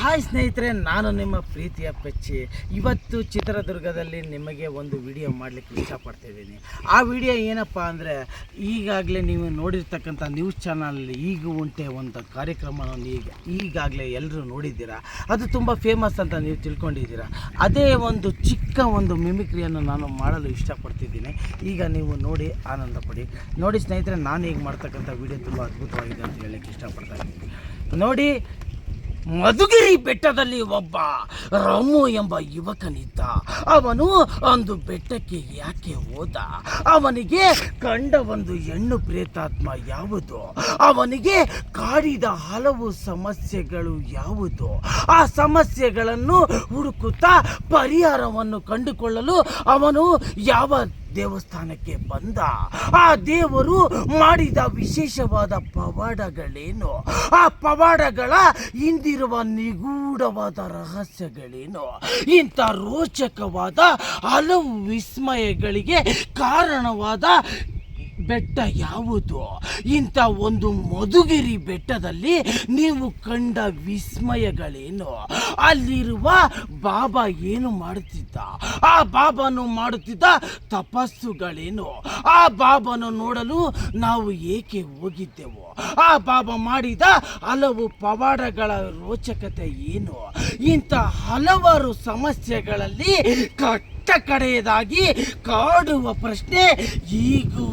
Hi ಸ್ನೇಹಿತರೆ, ನಾನು ನಿಮ್ಮ ಪ್ರೀತಿಯ ಪೆಚ್ಚಿ. ಇವತ್ತು ಚಿತ್ರದುರ್ಗದಲ್ಲಿ ನಿಮಗೆ ಒಂದು ವಿಡಿಯೋ ಮಾಡಲಿಕ್ಕೆ ಇಷ್ಟಪಡ್ತಿದ್ದೀನಿ. ಆ ವಿಡಿಯೋ ಏನಪ್ಪ ಅಂದರೆ, ಈಗಾಗಲೇ ನೀವು ನೋಡಿರ್ತಕ್ಕಂಥ ನ್ಯೂಸ್ ಚಾನಲಲ್ಲಿ ಈಗ ಉಂಟೆ ಒಂದು ಕಾರ್ಯಕ್ರಮವನ್ನು ಈಗಾಗಲೇ ಎಲ್ಲರೂ ನೋಡಿದ್ದೀರಾ. ಅದು ತುಂಬ ಫೇಮಸ್ ಅಂತ ನೀವು ತಿಳ್ಕೊಂಡಿದ್ದೀರಾ. ಅದೇ ಒಂದು ಚಿಕ್ಕ ಒಂದು ಮಿಮಿಕ್ರಿಯನ್ನು ನಾನು ಮಾಡಲು ಇಷ್ಟಪಡ್ತಿದ್ದೀನಿ. ಈಗ ನೀವು ನೋಡಿ ಆನಂದ ಪಡಿ. ನೋಡಿ ಸ್ನೇಹಿತರೆ, ನಾನು ಈಗ ಮಾಡ್ತಕ್ಕಂಥ ವಿಡಿಯೋ ತುಂಬ ಅದ್ಭುತವಾಗಿದೆ ಅಂತ ಹೇಳಲಿಕ್ಕೆ ಇಷ್ಟಪಡ್ತಾ ಇದ್ದೀನಿ. ನೋಡಿ, ಮಧುಗಿರಿ ಬೆಟ್ಟದಲ್ಲಿ ಒಬ್ಬ ರಾಮು ಎಂಬ ಯುವಕನಿದ್ದ. ಅವನು ಒಂದು ಬೆಟ್ಟಕ್ಕೆ ಯಾಕೆ ಹೋದ? ಅವನಿಗೆ ಕಂಡ ಒಂದು ಹೆಣ್ಣು ಪ್ರೇತಾತ್ಮ ಯಾವುದು? ಅವನಿಗೆ ಕಾಡಿದ ಹಲವು ಸಮಸ್ಯೆಗಳು ಯಾವುದು? ಆ ಸಮಸ್ಯೆಗಳನ್ನು ಹುಡುಕುತ್ತಾ ಪರಿಹಾರವನ್ನು ಕಂಡುಕೊಳ್ಳಲು ಅವನು ಯಾವ ದೇವಸ್ಥಾನಕ್ಕೆ ಬಂದ? ಆ ದೇವರು ಮಾಡಿದ ವಿಶೇಷವಾದ ಪವಾಡಗಳೇನು? ಆ ಪವಾಡಗಳ ಹಿಂದಿರುವ ನಿಗೂಢವಾದ ರಹಸ್ಯಗಳೇನು? ಇಂಥ ರೋಚಕವಾದ ಹಲವು ವಿಸ್ಮಯಗಳಿಗೆ ಕಾರಣವಾದ ಬೆಟ್ಟ ಯಾವುದು? ಇಂಥ ಒಂದು ಮಧುಗಿರಿ ಬೆಟ್ಟದಲ್ಲಿ ನೀವು ಕಂಡ ವಿಸ್ಮಯಗಳೇನು? ಅಲ್ಲಿರುವ ಬಾಬಾ ಏನು ಮಾಡುತ್ತಿದ್ದ? ಆ ಬಾಬಾನು ಮಾಡುತ್ತಿದ್ದ ತಪಸ್ಸುಗಳೇನು? ಆ ಬಾಬಾನು ನೋಡಲು ನಾವು ಏಕೆ ಹೋಗಿದ್ದೆವು? ಆ ಬಾಬಾ ಮಾಡಿದ ಹಲವು ಪವಾಡಗಳ ರೋಚಕತೆ ಏನು? ಇಂಥ ಹಲವಾರು ಸಮಸ್ಯೆಗಳಲ್ಲಿ ಕಡೆಯದಾಗಿ ಕಾಡುವ ಪ್ರಶ್ನೆ ಈಗೂ